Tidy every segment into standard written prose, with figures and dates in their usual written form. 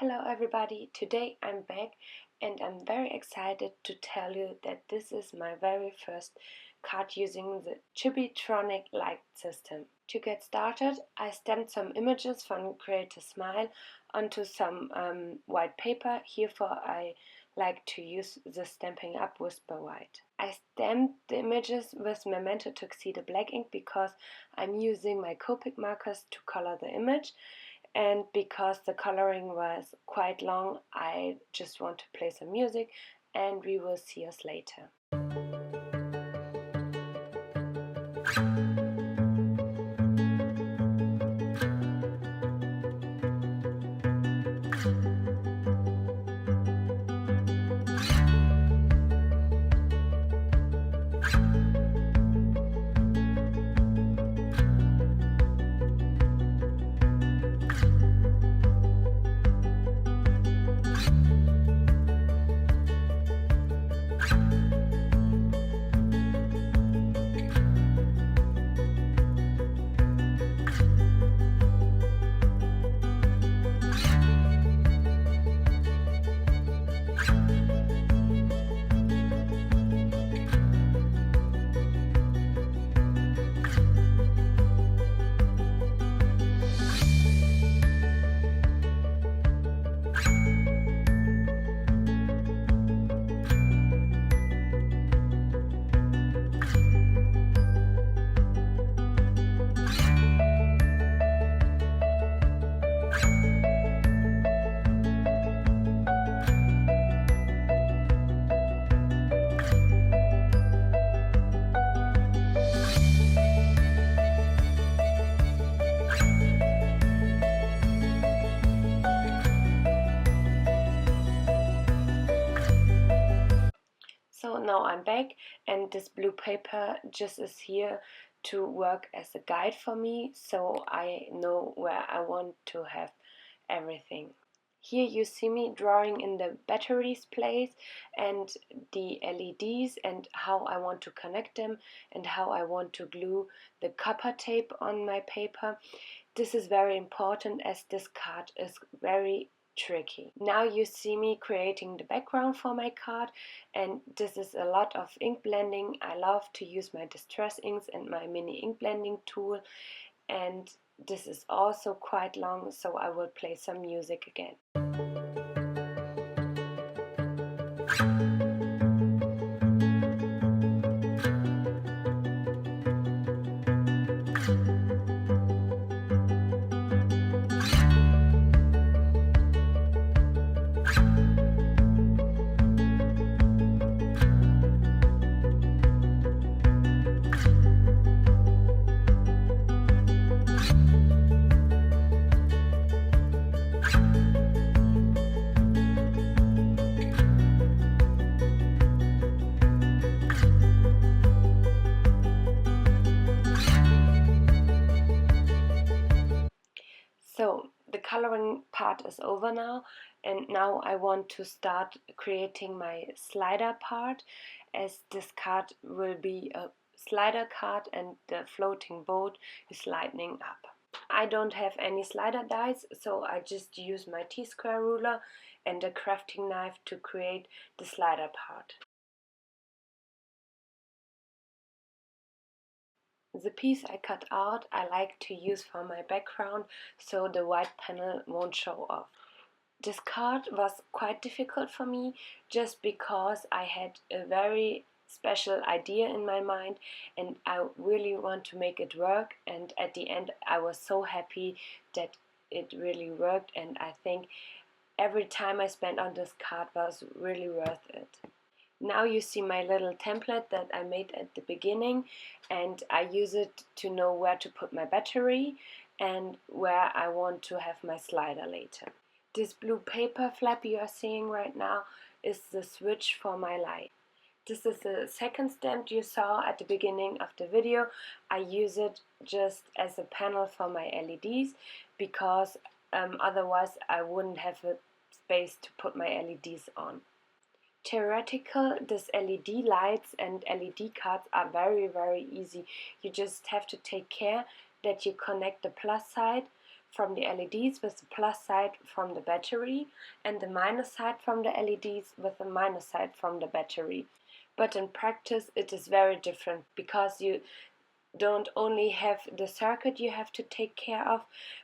Hello everybody, today I'm back and I'm very excited to tell you that this is my very first card using the Chibitronic light system. To get started, I stamped some images from Create a Smile onto some white paper. Herefore I like to use the Stampin' Up Whisper White. I stamped the images with Memento Tuxedo black ink because I'm using my Copic markers to color the image. And because the coloring was quite long, I just want to play some music and we will see us later. So now I'm back and this blue paper just is here to work as a guide for me, so I know where I want to have everything. Here you see me drawing in the batteries place and the LEDs and how I want to connect them and how I want to glue the copper tape on my paper. This is very important as this card is very tricky. Now you see me creating the background for my card, and this is a lot of ink blending. I love to use my distress inks and my mini ink blending tool, and this is also quite long, so I will play some music again. So the coloring part is over now, and now I want to start creating my slider part, as this card will be a slider card and the floating boat is lightening up. I don't have any slider dies, so I just use my T-square ruler and a crafting knife to create the slider part. The piece I cut out I like to use for my background so the white panel won't show off. This card was quite difficult for me just because I had a very special idea in my mind and I really want to make it work, and at the end I was so happy that it really worked, and I think every time I spent on this card was really worth it. Now you see my little template that I made at the beginning, and I use it to know where to put my battery and where I want to have my slider later. This blue paper flap you are seeing right now is the switch for my light. This is the second stamp you saw at the beginning of the video. I use it just as a panel for my LEDs because otherwise I wouldn't have a space to put my LEDs on. Theoretical, this LED lights and LED cards are very easy. You just have to take care that you connect the plus side from the LEDs with the plus side from the battery, and the minus side from the LEDs with the minus side from the battery. But in practice it is very different, because you don't only have the circuit you have to take care of,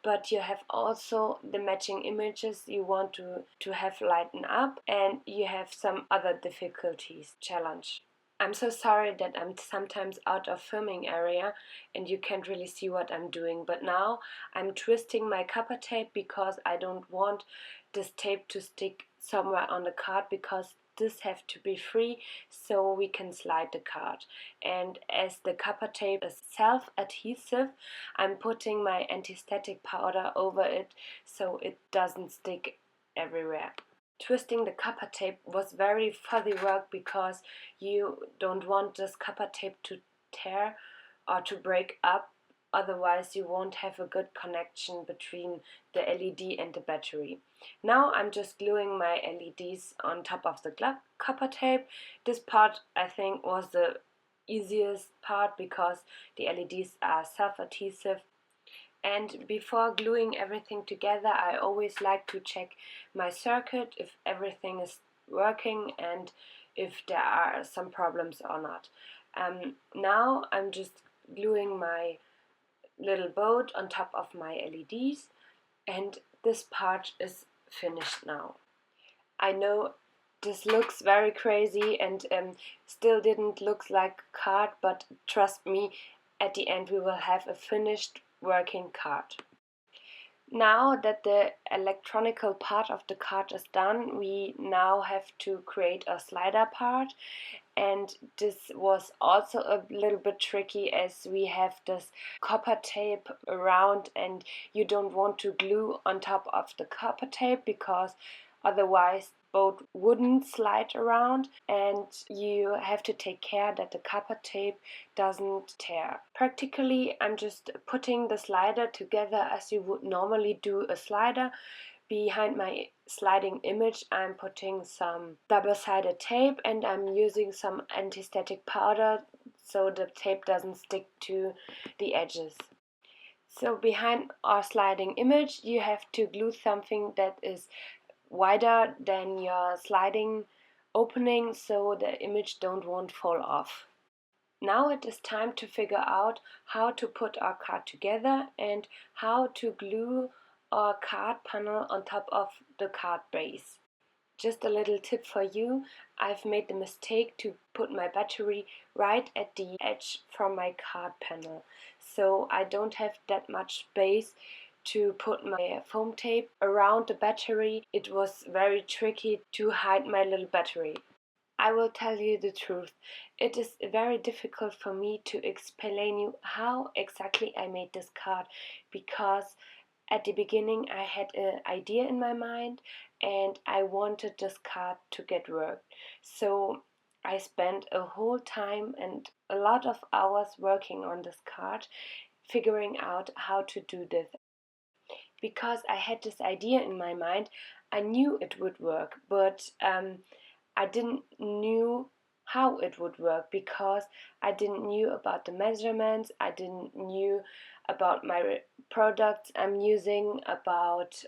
but you have also the matching images you want to have lighten up, and you have some other difficulties challenge. I'm so sorry that I'm sometimes out of filming area and you can't really see what I'm doing, but now I'm twisting my copper tape because I don't want this tape to stick somewhere on the card, because this have to be free so we can slide the card. And as the copper tape is self-adhesive, I'm putting my anti-static powder over it so it doesn't stick everywhere. Twisting the copper tape was very fuzzy work, because you don't want this copper tape to tear or to break up, otherwise you won't have a good connection between the LED and the battery. Now I'm just gluing my LEDs on top of the copper tape. This part I think was the easiest part, because the LEDs are self-adhesive. And before gluing everything together, I always like to check my circuit, if everything is working and if there are some problems or not. Now I'm just gluing my little boat on top of my LEDs, and this part is finished now. I know this looks very crazy and still didn't look like a card, but trust me, at the end we will have a finished working card. Now that the electronical part of the card is done, we now have to create a slider part, and this was also a little bit tricky, as we have this copper tape around and you don't want to glue on top of the copper tape, because otherwise boat wouldn't slide around, and you have to take care that the copper tape doesn't tear. Practically, I'm just putting the slider together as you would normally do a slider. Behind my sliding image I'm putting some double-sided tape, and I'm using some anti-static powder so the tape doesn't stick to the edges. So behind our sliding image you have to glue something that is wider than your sliding opening, so the image won't fall off. Now it is time to figure out how to put our card together and how to glue our card panel on top of the card base. Just a little tip for you, I've made the mistake to put my battery right at the edge from my card panel, so I don't have that much space to put my foam tape around the battery. It was very tricky to hide my little battery. I will tell you the truth, it is very difficult for me to explain you how exactly I made this card, because at the beginning I had an idea in my mind and I wanted this card to get worked. So I spent a whole time and a lot of hours working on this card, figuring out how to do this. Because I had this idea in my mind, I knew it would work, but I didn't knew how it would work, because I didn't knew about the measurements, I didn't knew about my products I'm using, about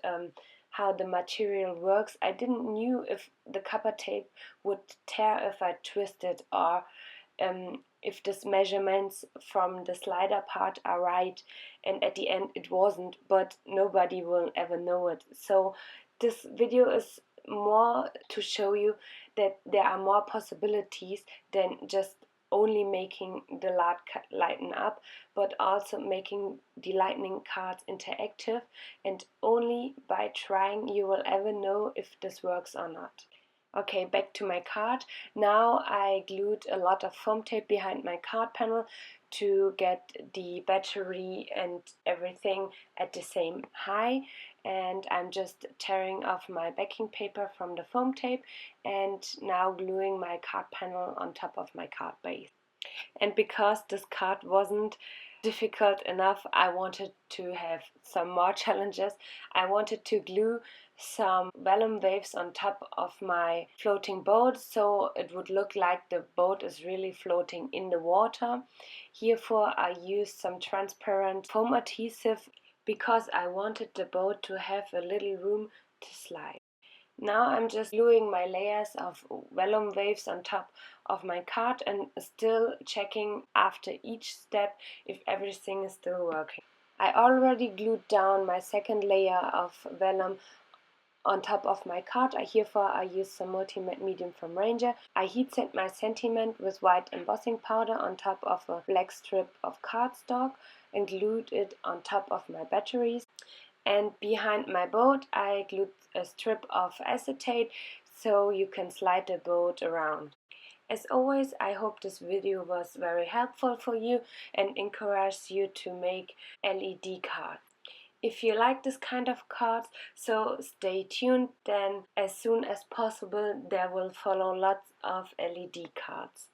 how the material works. I didn't knew if the copper tape would tear if I twisted, or if the measurements from the slider part are right, and at the end it wasn't, but nobody will ever know it. So this video is more to show you that there are more possibilities than just only making the lighten up, but also making the lightning cards interactive, and only by trying you will ever know if this works or not. Okay, back to my card. Now I glued a lot of foam tape behind my card panel to get the battery and everything at the same height, and I'm just tearing off my backing paper from the foam tape and now gluing my card panel on top of my card base. And because this card wasn't difficult enough, I wanted to have some more challenges. I wanted to glue some vellum waves on top of my floating boat, so it would look like the boat is really floating in the water. Therefore I used some transparent foam adhesive because I wanted the boat to have a little room to slide. Now I'm just gluing my layers of vellum waves on top of my card and still checking after each step if everything is still working. I already glued down my second layer of vellum on top of my card. Herefore I used some multi-matte medium from Ranger. I heat set my sentiment with white embossing powder on top of a black strip of cardstock and glued it on top of my batteries. And behind my boat I glued a strip of acetate so you can slide the boat around. As always, I hope this video was very helpful for you and encourages you to make LED cards. If you like this kind of cards, so stay tuned, then as soon as possible there will follow lots of LED cards.